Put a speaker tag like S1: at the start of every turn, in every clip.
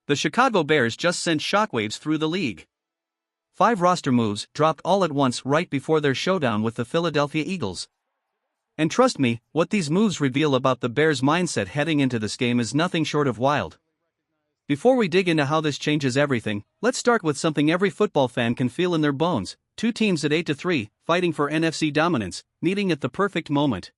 S1: The Chicago Bears just sent shockwaves through the league. 5 roster moves dropped all at once right before their showdown with the Philadelphia Eagles. And trust me, what these moves reveal about the Bears' mindset heading into this game is nothing short of wild. Before we dig into how this changes everything, let's start with something every football fan can feel in their bones: 2 teams at 8-3, fighting for NFC dominance, meeting at the perfect moment.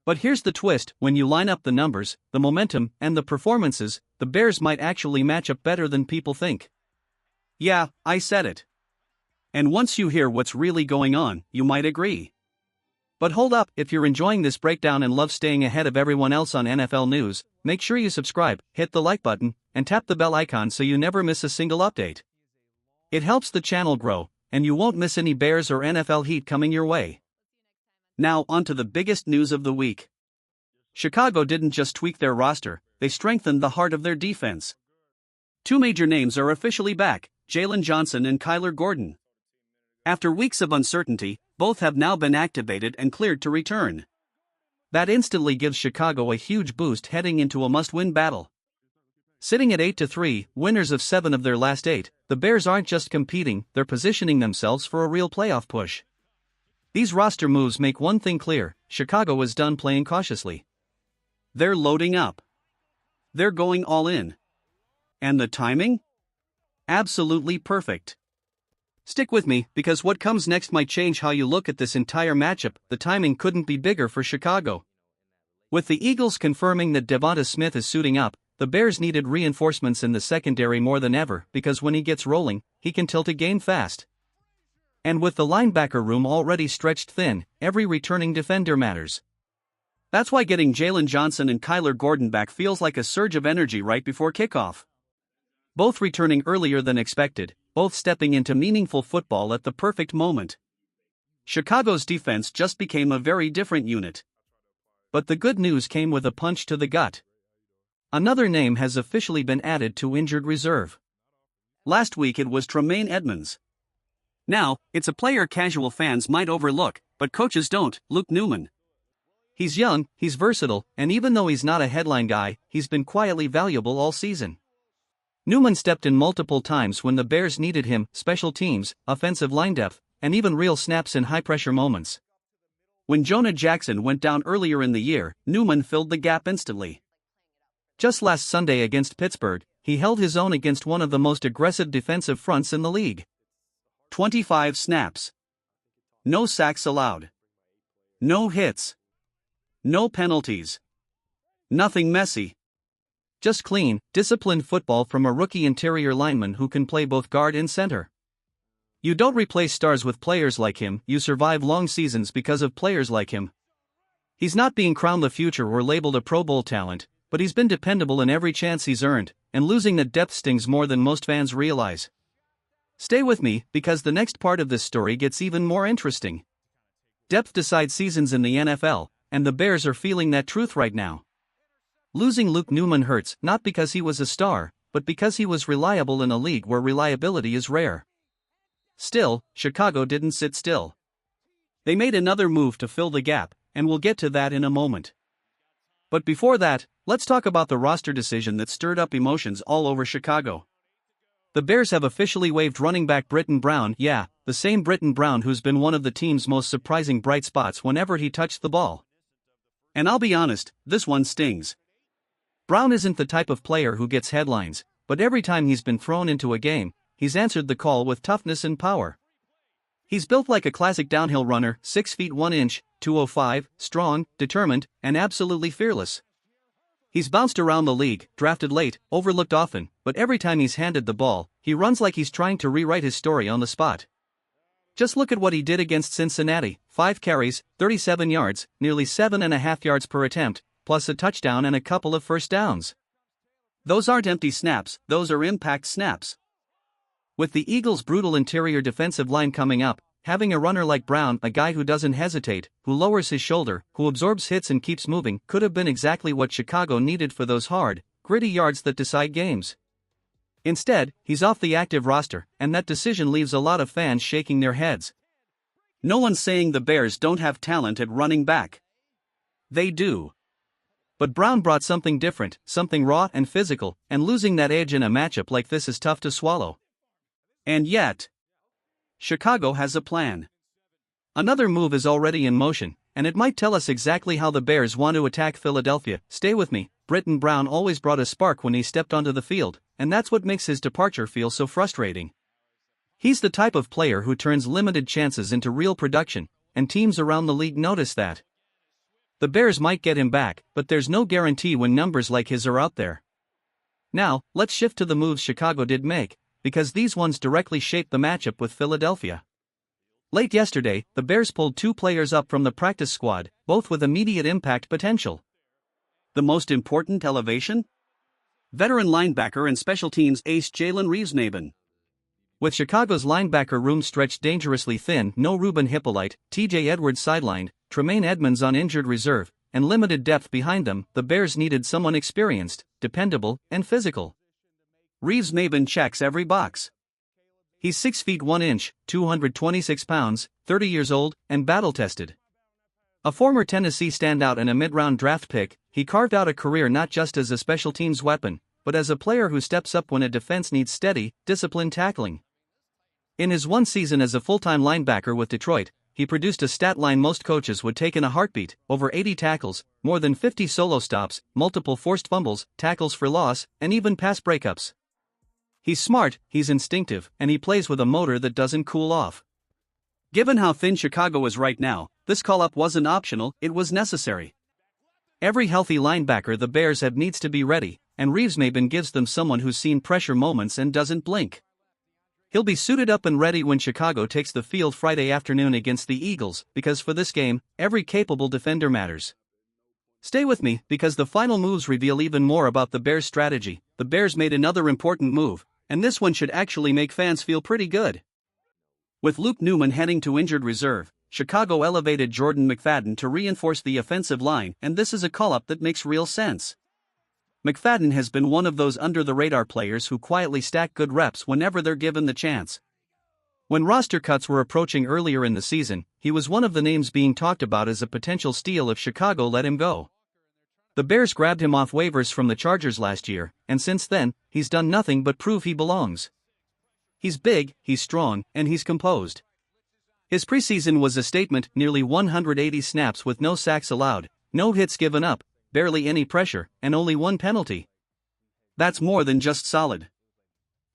S1: But here's the twist: when you line up the numbers, the momentum, and the performances, the Bears might actually match up better than people think. Yeah, I said it. And once you hear what's really going on, you might agree. But hold up, if you're enjoying this breakdown and love staying ahead of everyone else on NFL news, make sure you subscribe, hit the like button, and tap the bell icon so you never miss a single update. It helps the channel grow, and you won't miss any Bears or NFL heat coming your way. Now onto the biggest news of the week. Chicago didn't just tweak their roster, they strengthened the heart of their defense. 2 major names are officially back: Jaylon Johnson and Kyler Gordon. After weeks of uncertainty, both have now been activated and cleared to return. That instantly gives Chicago a huge boost heading into a must-win battle. Sitting at 8-3, winners of 7 of their last 8, the Bears aren't just competing, they're positioning themselves for a real playoff push. These roster moves make one thing clear: Chicago is done playing cautiously. They're loading up. They're going all in. And the timing? Absolutely perfect. Stick with me, because what comes next might change how you look at this entire matchup. The timing couldn't be bigger for Chicago. With the Eagles confirming that Devonta Smith is suiting up, the Bears needed reinforcements in the secondary more than ever, because when he gets rolling, he can tilt a game fast. And with the linebacker room already stretched thin, every returning defender matters. That's why getting Jaylon Johnson and Kyler Gordon back feels like a surge of energy right before kickoff. Both returning earlier than expected, both stepping into meaningful football at the perfect moment. Chicago's defense just became a very different unit. But the good news came with a punch to the gut. Another name has officially been added to injured reserve. Last week it was Tremaine Edmunds. Now, it's a player casual fans might overlook, but coaches don't: Luke Newman. He's young, he's versatile, and even though he's not a headline guy, he's been quietly valuable all season. Newman stepped in multiple times when the Bears needed him: special teams, offensive line depth, and even real snaps in high-pressure moments. When Jonah Jackson went down earlier in the year, Newman filled the gap instantly. Just last Sunday against Pittsburgh, he held his own against one of the most aggressive defensive fronts in the league. 25 snaps. No sacks allowed. No hits. No penalties. Nothing messy. Just clean, disciplined football from a rookie interior lineman who can play both guard and center. You don't replace stars with players like him, you survive long seasons because of players like him. He's not being crowned the future or labeled a Pro Bowl talent, but he's been dependable in every chance he's earned, and losing that depth stings more than most fans realize. Stay with me, because the next part of this story gets even more interesting. Depth decides seasons in the NFL, and the Bears are feeling that truth right now. Losing Luke Newman hurts, not because he was a star, but because he was reliable in a league where reliability is rare. Still, Chicago didn't sit still. They made another move to fill the gap, and we'll get to that in a moment. But before that, let's talk about the roster decision that stirred up emotions all over Chicago. The Bears have officially waived running back Brittian Brown, yeah, the same Brittian Brown who's been one of the team's most surprising bright spots whenever he touched the ball. And I'll be honest, this one stings. Brown isn't the type of player who gets headlines, but every time he's been thrown into a game, he's answered the call with toughness and power. He's built like a classic downhill runner, 6 feet 1 inch, 205, strong, determined, and absolutely fearless. He's bounced around the league, drafted late, overlooked often, but every time he's handed the ball, he runs like he's trying to rewrite his story on the spot. Just look at what he did against Cincinnati: 5 carries, 37 yards, nearly 7.5 yards per attempt, plus a touchdown and a couple of first downs. Those aren't empty snaps, those are impact snaps. With the Eagles' brutal interior defensive line coming up, having a runner like Brown, a guy who doesn't hesitate, who lowers his shoulder, who absorbs hits and keeps moving, could have been exactly what Chicago needed for those hard, gritty yards that decide games. Instead, he's off the active roster, and that decision leaves a lot of fans shaking their heads. No one's saying the Bears don't have talent at running back. They do. But Brown brought something different, something raw and physical, and losing that edge in a matchup like this is tough to swallow. And yet, Chicago has a plan. Another move is already in motion, and it might tell us exactly how the Bears want to attack Philadelphia. Stay with me. Brittian Brown always brought a spark when he stepped onto the field, and that's what makes his departure feel so frustrating. He's the type of player who turns limited chances into real production, and teams around the league notice that. The Bears might get him back, but there's no guarantee when numbers like his are out there. Now, let's shift to the moves Chicago did make, because these ones directly shaped the matchup with Philadelphia. Late yesterday, the Bears pulled 2 players up from the practice squad, both with immediate impact potential. The most important elevation? Veteran linebacker and special teams ace Jalen Reeves Maybin. With Chicago's linebacker room stretched dangerously thin, no Ruben Hippolyte, TJ Edwards sidelined, Tremaine Edmonds on injured reserve, and limited depth behind them, the Bears needed someone experienced, dependable, and physical. Reeves Maybin checks every box. He's 6 feet 1 inch, 226 pounds, 30 years old, and battle-tested. A former Tennessee standout and a mid-round draft pick, he carved out a career not just as a special teams weapon, but as a player who steps up when a defense needs steady, disciplined tackling. In his one season as a full-time linebacker with Detroit, he produced a stat line most coaches would take in a heartbeat: over 80 tackles, more than 50 solo stops, multiple forced fumbles, tackles for loss, and even pass breakups. He's smart, he's instinctive, and he plays with a motor that doesn't cool off. Given how thin Chicago is right now, this call-up wasn't optional, it was necessary. Every healthy linebacker the Bears have needs to be ready, and Reeves Maybin gives them someone who's seen pressure moments and doesn't blink. He'll be suited up and ready when Chicago takes the field Friday afternoon against the Eagles, because for this game, every capable defender matters. Stay with me, because the final moves reveal even more about the Bears' strategy. The Bears made another important move, and this one should actually make fans feel pretty good. With Newman heading to injured reserve, Chicago elevated Jordan McFadden to reinforce the offensive line, and this is a call-up that makes real sense. McFadden has been one of those under-the-radar players who quietly stack good reps whenever they're given the chance. When roster cuts were approaching earlier in the season, he was one of the names being talked about as a potential steal if Chicago let him go. The Bears grabbed him off waivers from the Chargers last year, and since then, he's done nothing but prove he belongs. He's big, he's strong, and he's composed. His preseason was a statement: nearly 180 snaps with no sacks allowed, no hits given up, barely any pressure, and only 1 penalty. That's more than just solid.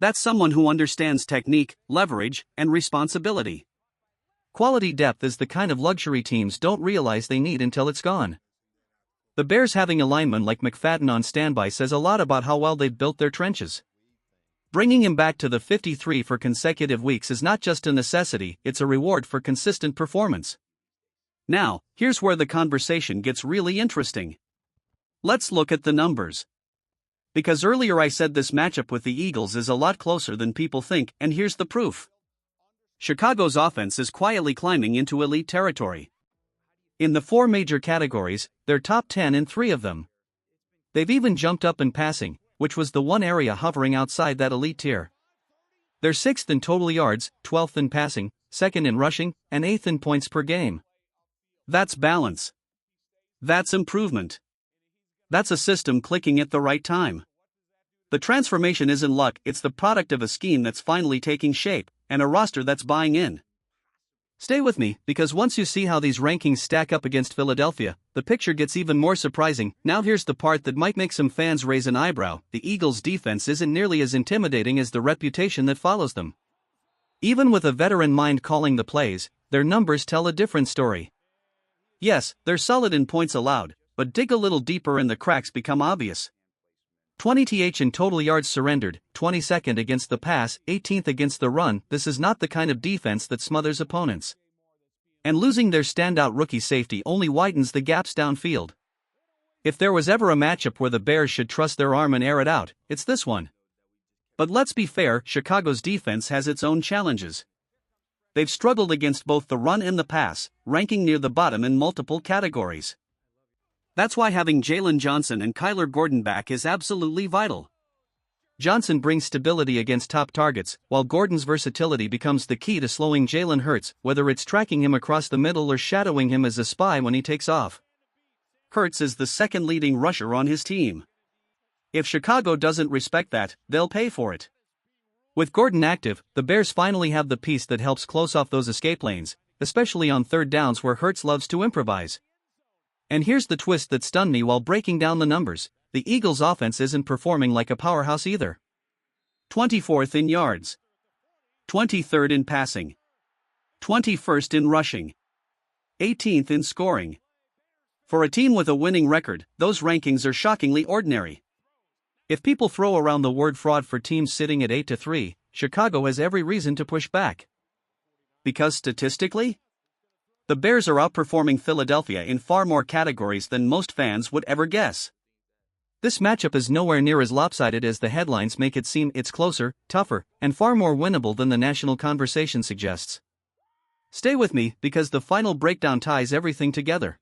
S1: That's someone who understands technique, leverage, and responsibility. Quality depth is the kind of luxury teams don't realize they need until it's gone. The Bears having a lineman like McFadden on standby says a lot about how well they've built their trenches. Bringing him back to the 53 for consecutive weeks is not just a necessity, it's a reward for consistent performance. Now, here's where the conversation gets really interesting. Let's look at the numbers. Because earlier I said this matchup with the Eagles is a lot closer than people think, and here's the proof. Chicago's offense is quietly climbing into elite territory. In the 4 major categories, they're top 10 in 3 of them. They've even jumped up in passing, which was the one area hovering outside that elite tier. They're 6th in total yards, 12th in passing, 2nd in rushing, and 8th in points per game. That's balance. That's improvement. That's a system clicking at the right time. The transformation isn't luck, it's the product of a scheme that's finally taking shape, and a roster that's buying in. Stay with me, because once you see how these rankings stack up against Philadelphia, the picture gets even more surprising. Now here's the part that might make some fans raise an eyebrow: the Eagles' defense isn't nearly as intimidating as the reputation that follows them. Even with a veteran mind calling the plays, their numbers tell a different story. Yes, they're solid in points allowed, but dig a little deeper and the cracks become obvious. 20th in total yards surrendered, 22nd against the pass, 18th against the run. This is not the kind of defense that smothers opponents. And losing their standout rookie safety only widens the gaps downfield. If there was ever a matchup where the Bears should trust their arm and air it out, it's this one. But let's be fair, Chicago's defense has its own challenges. They've struggled against both the run and the pass, ranking near the bottom in multiple categories. That's why having Jaylon Johnson and Kyler Gordon back is absolutely vital. Johnson brings stability against top targets, while Gordon's versatility becomes the key to slowing Jalen Hurts, whether it's tracking him across the middle or shadowing him as a spy when he takes off. Hurts is the second leading rusher on his team. If Chicago doesn't respect that, they'll pay for it. With Gordon active, the Bears finally have the piece that helps close off those escape lanes, especially on third downs where Hurts loves to improvise. And here's the twist that stunned me while breaking down the numbers: the Eagles' offense isn't performing like a powerhouse either. 24th in yards, 23rd in passing, 21st in rushing, 18th in scoring. For a team with a winning record, those rankings are shockingly ordinary. If people throw around the word fraud for teams sitting at 8-3, Chicago has every reason to push back. Because statistically, the Bears are outperforming Philadelphia in far more categories than most fans would ever guess. This matchup is nowhere near as lopsided as the headlines make it seem. It's closer, tougher, and far more winnable than the national conversation suggests. Stay with me, because the final breakdown ties everything together.